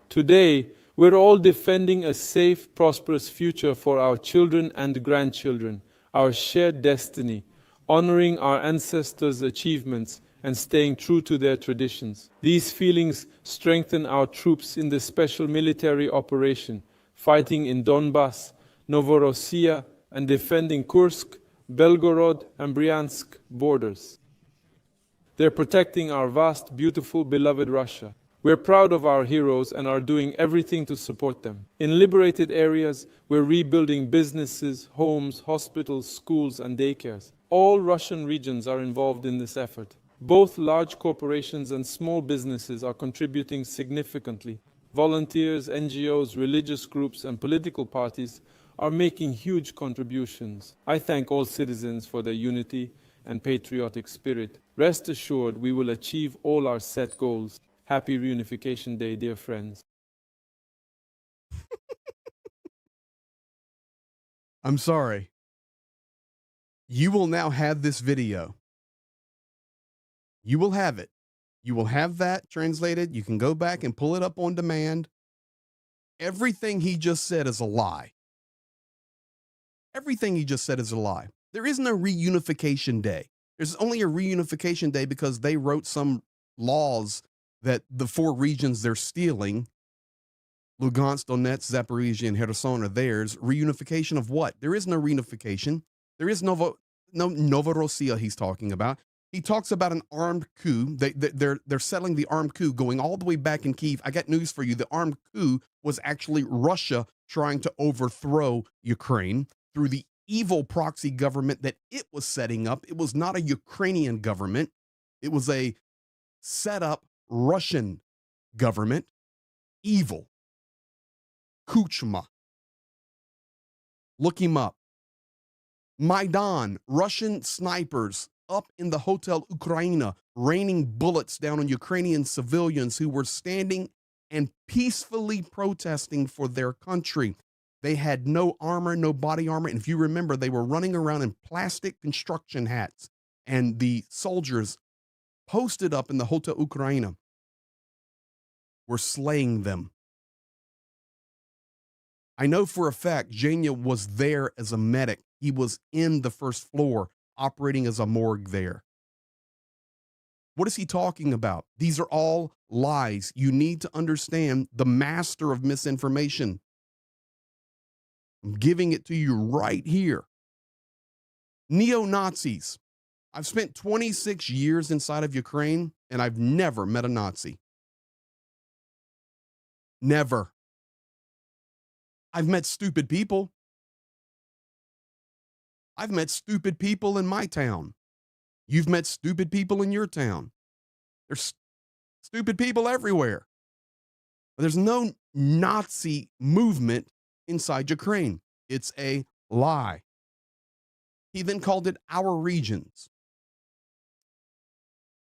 Today, we're all defending a safe, prosperous future for our children and grandchildren, our shared destiny, honoring our ancestors' achievements and staying true to their traditions. These feelings strengthen our troops in the special military operation, fighting in Donbass, Novorossiya, and defending Kursk, Belgorod, and Bryansk borders. They're protecting our vast, beautiful, beloved Russia. We're proud of our heroes and are doing everything to support them. In liberated areas, we're rebuilding businesses, homes, hospitals, schools, and daycares. All Russian regions are involved in this effort. Both large corporations and small businesses are contributing significantly. Volunteers, NGOs, religious groups, and political parties are making huge contributions. I thank all citizens for their unity and patriotic spirit. Rest assured, we will achieve all our set goals. Happy Reunification Day, dear friends. I'm sorry. You will now have this video. You will have it. You will have that translated. You can go back and pull it up on demand. Everything he just said is a lie. Everything he just said is a lie. There isn't a reunification day. There's only a reunification day because they wrote some laws that the 4 regions they're stealing, Lugansk, Donetsk, Zaporizhia, and Kherson, are theirs. Reunification of what? There is no reunification. There is no Novorossiya he's talking about. He talks about an armed coup. They're settling the armed coup going all the way back in Kyiv. I got news for you. The armed coup was actually Russia trying to overthrow Ukraine through the evil proxy government that it was setting up. It was not a Ukrainian government. It was a set up Russian government. Evil. Kuchma. Look him up. Maidan, Russian snipers up in the Hotel Ukraina, raining bullets down on Ukrainian civilians who were standing and peacefully protesting for their country. They had no armor, no body armor. And if you remember, they were running around in plastic construction hats. And the soldiers posted up in the Hotel Ukraina were slaying them. I know for a fact Zhenya was there as a medic. He was in the first floor operating as a morgue there. What is he talking about? These are all lies. You need to understand the master of misinformation. I'm giving it to you right here. Neo-Nazis. I've spent 26 years inside of Ukraine, and I've never met a Nazi. Never. I've met stupid people. I've met stupid people in my town. You've met stupid people in your town. There's stupid people everywhere. There's no Nazi movement inside Ukraine. It's a lie. He then called it our regions.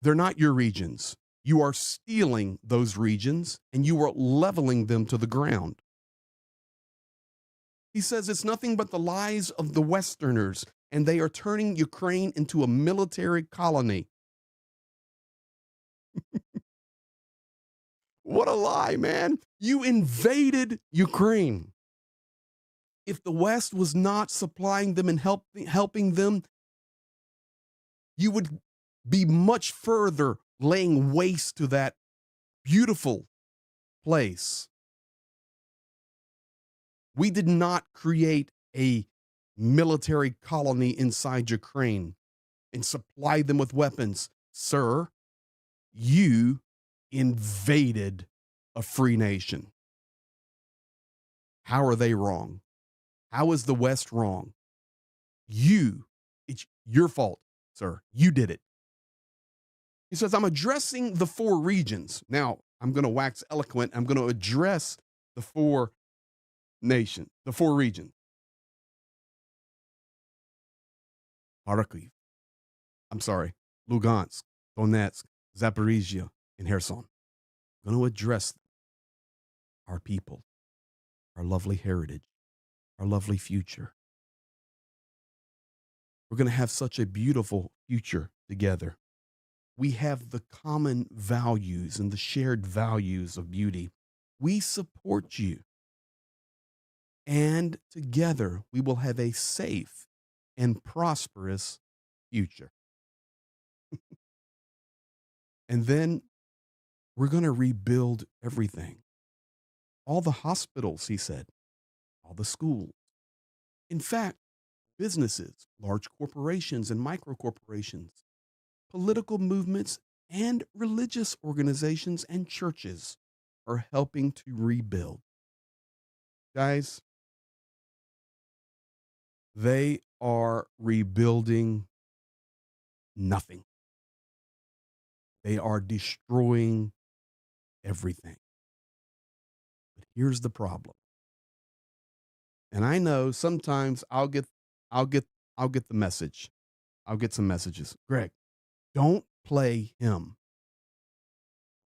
They're not your regions. You are stealing those regions and you are leveling them to the ground. He says it's nothing but the lies of the Westerners, and they are turning Ukraine into a military colony. What a lie, man. You invaded Ukraine. If the West was not supplying them and helping them, you would be much further laying waste to that beautiful place. We did not create a military colony inside Ukraine and supply them with weapons. Sir, you invaded a free nation. How are they wrong? How is the West wrong? It's your fault, sir. You did it. He says, I'm addressing the 4 regions. Now, I'm going to wax eloquent. I'm going to address the 4 nations, the 4 regions. Kharkiv. I'm sorry. Lugansk, Donetsk, Zaporizhia, and Kherson. I'm going to address our people, our lovely heritage, our lovely future. We're going to have such a beautiful future together. We have the common values and the shared values of beauty. We support you. And together we will have a safe and prosperous future. And then we're going to rebuild everything. All the hospitals, he said, all the schools. In fact, businesses, large corporations and micro corporations, political movements, and religious organizations and churches are helping to rebuild. Guys, they are rebuilding nothing. They are destroying everything. But here's the problem. And I know sometimes I'll get the message. I'll get some messages. Greg, don't play him.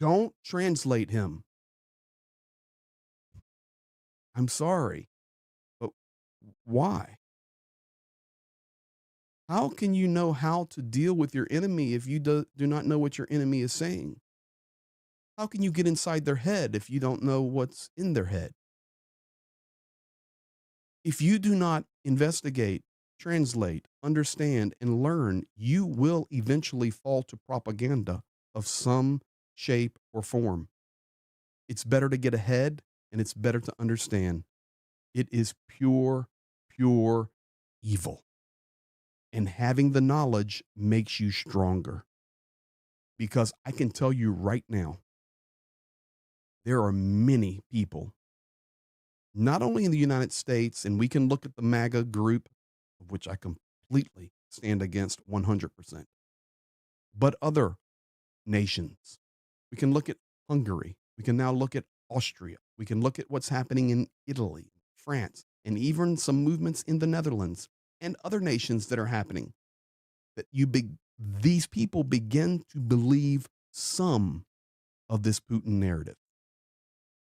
Don't translate him. I'm sorry, but why? How can you know how to deal with your enemy if you do not know what your enemy is saying? How can you get inside their head if you don't know what's in their head? If you do not investigate, translate, understand, and learn, you will eventually fall to propaganda of some shape or form. It's better to get ahead and it's better to understand. It is pure, pure evil. And having the knowledge makes you stronger. Because I can tell you right now, there are many people, not only in the United States, and we can look at the MAGA group, of which I completely stand against 100%, but other nations. We can look at Hungary. We can now look at Austria. We can look at what's happening in Italy, France, and even some movements in the Netherlands and other nations that are happening. That these people begin to believe some of this Putin narrative.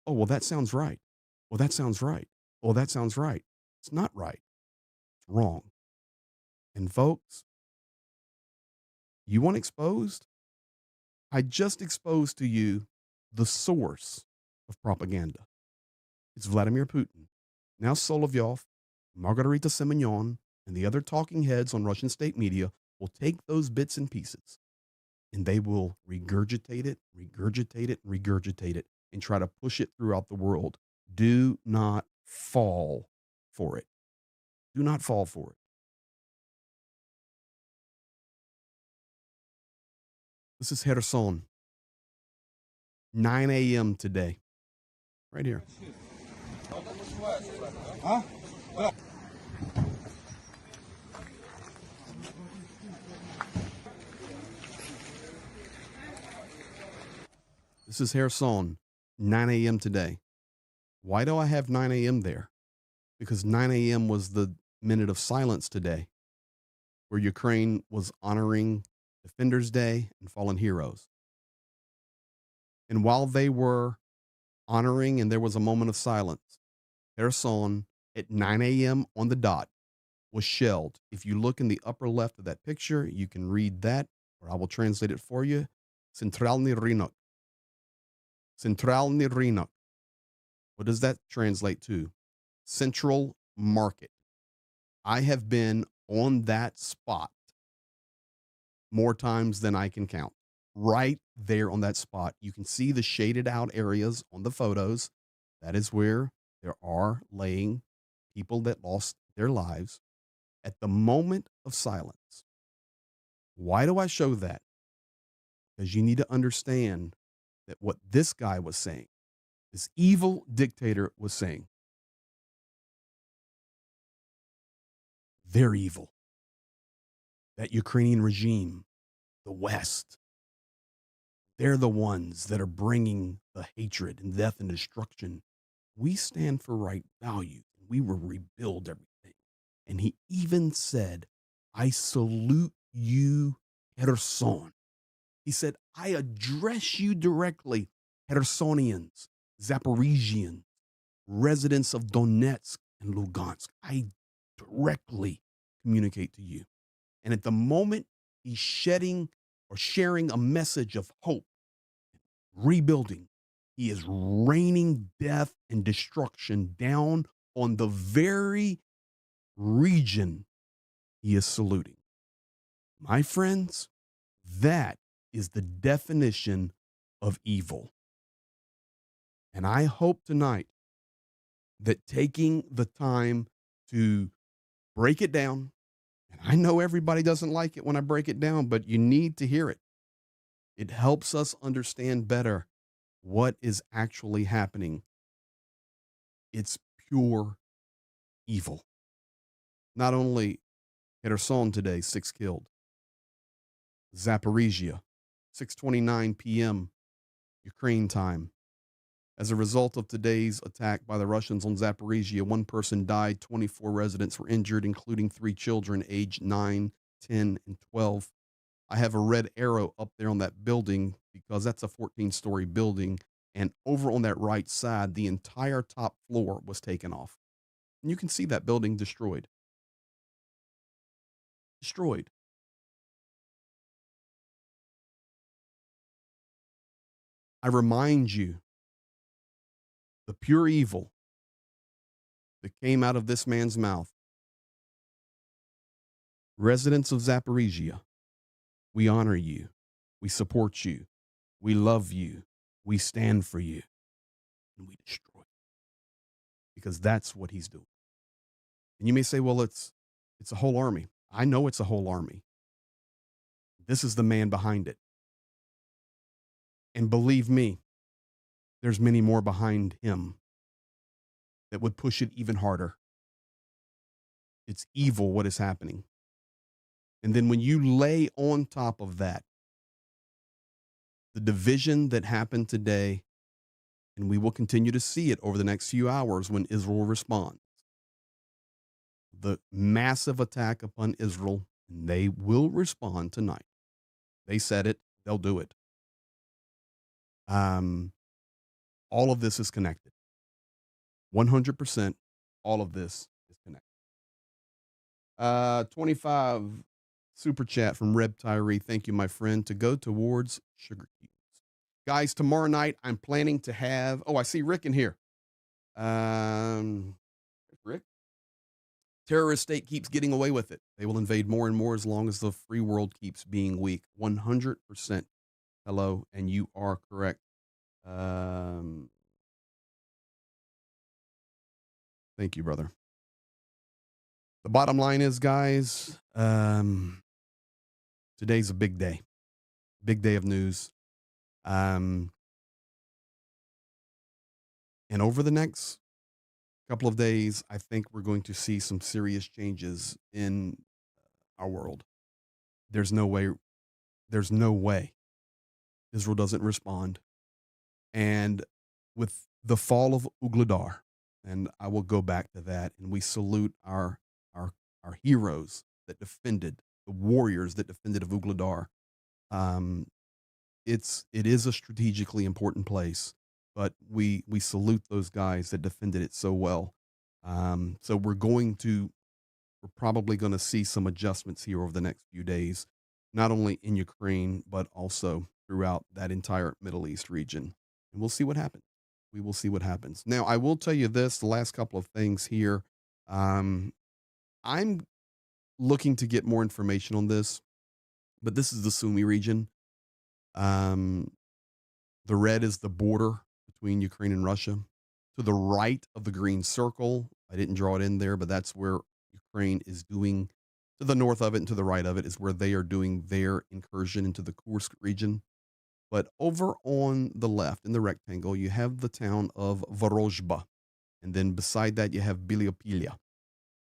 Oh, well, that sounds right. Well, that sounds right. Well, that sounds right. It's not right. It's wrong. And folks, you want exposed? I just exposed to you the source of propaganda. It's Vladimir Putin. Now Solovyov, Margarita Semyon, and the other talking heads on Russian state media will take those bits and pieces and they will regurgitate it, and try to push it throughout the world. Do not fall for it. Do not fall for it. This is Kherson, 9 a.m. today, right here. This is Kherson, 9 a.m. today. Why do I have 9 a.m. there? Because 9 a.m. was the minute of silence today, where Ukraine was honoring Defenders Day and fallen heroes. And while they were honoring and there was a moment of silence, Kherson at 9 a.m. on the dot was shelled. If you look in the upper left of that picture, you can read that, or I will translate it for you. Centralny Rynok. Centralny Rynok. What does that translate to? Central Market. I have been on that spot more times than I can count. Right there on that spot. You can see the shaded out areas on the photos. That is where there are laying people that lost their lives at the moment of silence. Why do I show that? Because you need to understand that what this guy was saying, this evil dictator was saying, they're evil. That Ukrainian regime, the West, they're the ones that are bringing the hatred and death and destruction. We stand for right values. We will rebuild everything. And he even said, I salute you, Kherson. He said, I address you directly, Khersonians, Zaporizhians, residents of Donetsk and Lugansk. I directly communicate to you. And at the moment he's shedding or sharing a message of hope, rebuilding, he is raining death and destruction down on the very region he is saluting. My friends, that is the definition of evil. And I hope tonight that taking the time to break it down, and I know everybody doesn't like it when I break it down, but you need to hear it. It helps us understand better what is actually happening. It's pure evil. Not only Kherson today, 6 killed. Zaporizhia, 6:29 p.m. Ukraine time. As a result of today's attack by the Russians on Zaporizhia, 1 person died, 24 residents were injured, including 3 children aged 9, 10, and 12. I have a red arrow up there on that building because that's a 14-story building. And over on that right side, the entire top floor was taken off. And you can see that building destroyed. Destroyed. I remind you, the pure evil that came out of this man's mouth. Residents of Zaporizhia, we honor you. We support you. We love you. We stand for you. And we destroy you. Because that's what he's doing. And you may say, well, it's a whole army. I know it's a whole army. This is the man behind it. And believe me, there's many more behind him that would push it even harder. It's evil what is happening. And then when you lay on top of that, the division that happened today, and we will continue to see it over the next few hours when Israel responds. The massive attack upon Israel, and they will respond tonight. They said it, they'll do it. All of this is connected. 100%, all of this is connected. 25 super chat from Reb Tyree. Thank you, my friend, to go towards sugar cubes. Guys, tomorrow night, I'm planning to have, I see Rick in here. Rick? Terrorist state keeps getting away with it. They will invade more and more as long as the free world keeps being weak. 100%. Hello, and you are correct. Thank you, brother. The bottom line is, guys, today's a big day. Big day of news. And over the next couple of days, I think we're going to see some serious changes in our world. There's no way Israel doesn't respond. And with the fall of Ugladar, and I will go back to that, and we salute our heroes that defended, the warriors that defended of Ugladar. It is a strategically important place, but we salute those guys that defended it so well. So we're probably going to see some adjustments here over the next few days, not only in Ukraine, but also throughout that entire Middle East region. And we'll see what happens. We will see what happens. Now, I will tell you this, the last couple of things here. I'm looking to get more information on this, but this is the Sumy region. The red is the border between Ukraine and Russia. To the right of the green circle, I didn't draw it in there, but that's where Ukraine is doing. To the north of it and to the right of it is where they are doing their incursion into the Kursk region. But over on the left in the rectangle, you have the town of Vorozhba. And then beside that, you have Biliopilia.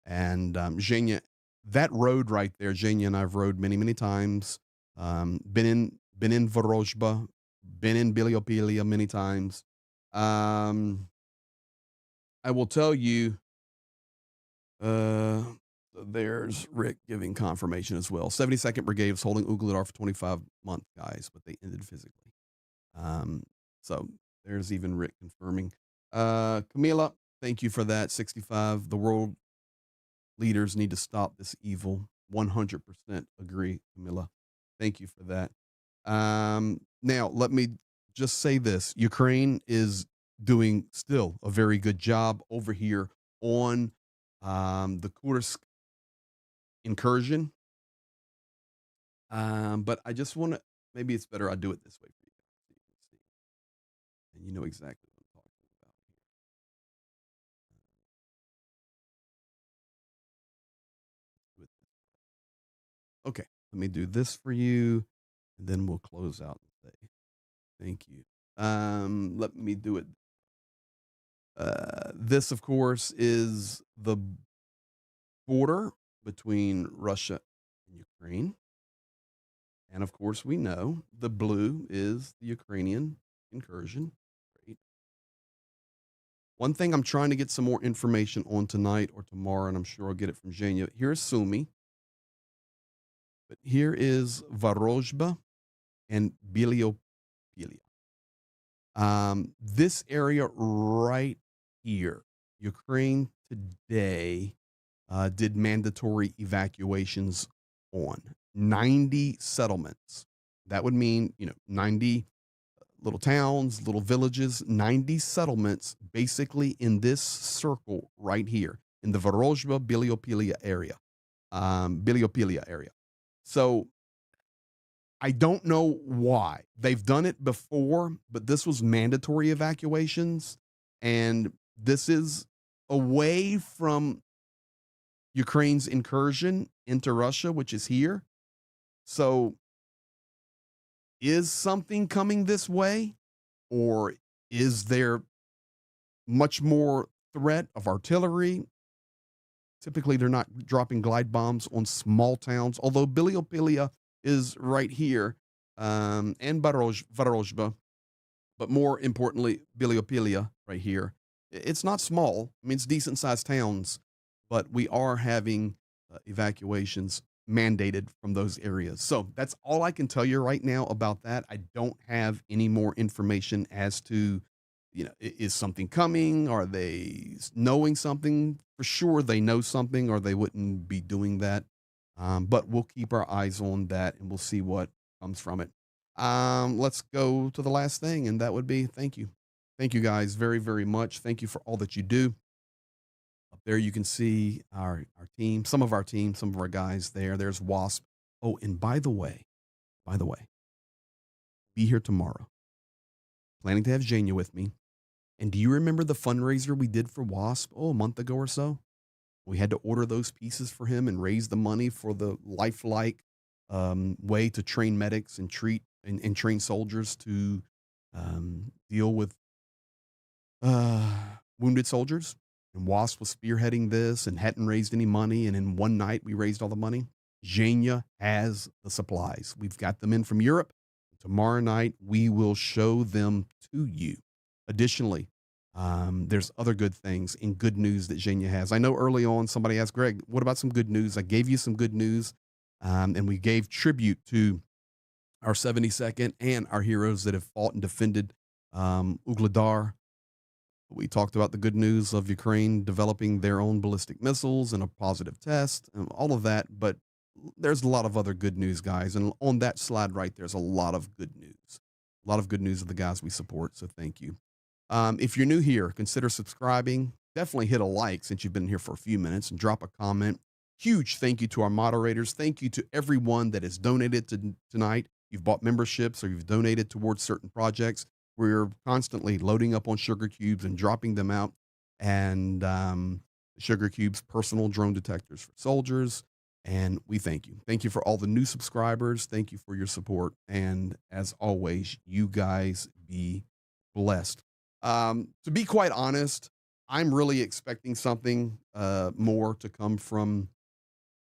And Zhenya, that road right there, Zhenya and I've rode many, many times. Been in Vorozhba, been in Biliopilia many times. I will tell you, there's Rick giving confirmation as well. 72nd Brigade was holding Ugladar for 25 months, guys, but they ended physically. So there's even Rick confirming. Camila, thank you for that. 65. The world leaders need to stop this evil. 100% agree, Camila. Thank you for that. Now, let me just say this. Ukraine is doing still a very good job over here on the Kursk incursion. But I just want to, maybe it's better I do it this way for you guys so you can see. And you know exactly what I'm talking about here. Okay, let me do this for you, and then we'll close out Thank you. Let me do it. This, of course, is the border between Russia and Ukraine. And of course, we know the blue is the Ukrainian incursion. Great. One thing I'm trying to get some more information on tonight or tomorrow, and I'm sure I'll get it from Zhenya. Here's Sumy, but here is Vorozhba and Biliopilia. This area right here, Ukraine today did mandatory evacuations on 90 settlements. That would mean, 90 little towns, little villages, 90 settlements basically in this circle right here in the Vorozhba Biliopilia area. So I don't know why. They've done it before, but this was mandatory evacuations. And this is away from Ukraine's incursion into Russia, which is here. So is something coming this way? Or is there much more threat of artillery? Typically, they're not dropping glide bombs on small towns, although Biliopilia is right here, and Vorozhba, but more importantly, Biliopilia right here. It's not small. I mean, it's decent-sized towns, but we are having evacuations mandated from those areas. So that's all I can tell you right now about that. I don't have any more information as to, is something coming? Are they knowing something? For sure they know something or they wouldn't be doing that. But we'll keep our eyes on that and we'll see what comes from it. Let's go to the last thing, and that would be thank you. Thank you guys very, very much. Thank you for all that you do. Up there you can see our team, some of our guys there. There's Wasp. Oh, and by the way, be here tomorrow. Planning to have Zhenya with me. And do you remember the fundraiser we did for Wasp, a month ago or so? We had to order those pieces for him and raise the money for the lifelike way to train medics and treat and train soldiers to deal with wounded soldiers. And Wasp was spearheading this and hadn't raised any money. And in one night, we raised all the money. Zhenya has the supplies. We've got them in from Europe. Tomorrow night, we will show them to you. Additionally, there's other good things and good news that Zhenya has. I know early on somebody asked, Greg, what about some good news? I gave you some good news, and we gave tribute to our 72nd and our heroes that have fought and defended Ugledar. We talked about the good news of Ukraine developing their own ballistic missiles and a positive test and all of that. But there's a lot of other good news, guys. And on that slide right, there's a lot of good news. A lot of good news of the guys we support. So thank you. If you're new here, consider subscribing. Definitely hit a like since you've been here for a few minutes and drop a comment. Huge thank you to our moderators. Thank you to everyone that has donated tonight. You've bought memberships or you've donated towards certain projects. We're constantly loading up on Sugar Cubes and dropping them out. And Sugar Cubes personal drone detectors for soldiers. And we thank you. Thank you for all the new subscribers. Thank you for your support. And as always, you guys be blessed. To be quite honest, I'm really expecting something more to come from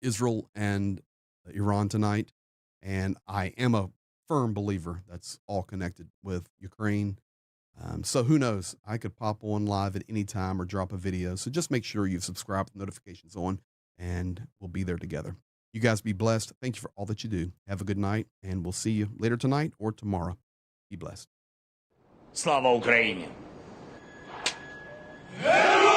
Israel and Iran tonight. And I am a firm believer that's all connected with Ukraine. So who knows? I could pop on live at any time or drop a video. So just make sure you've subscribed with notifications on, and we'll be there together. You guys be blessed. Thank you for all that you do. Have a good night, and we'll see you later tonight or tomorrow. Be blessed. Слава Україні! Героям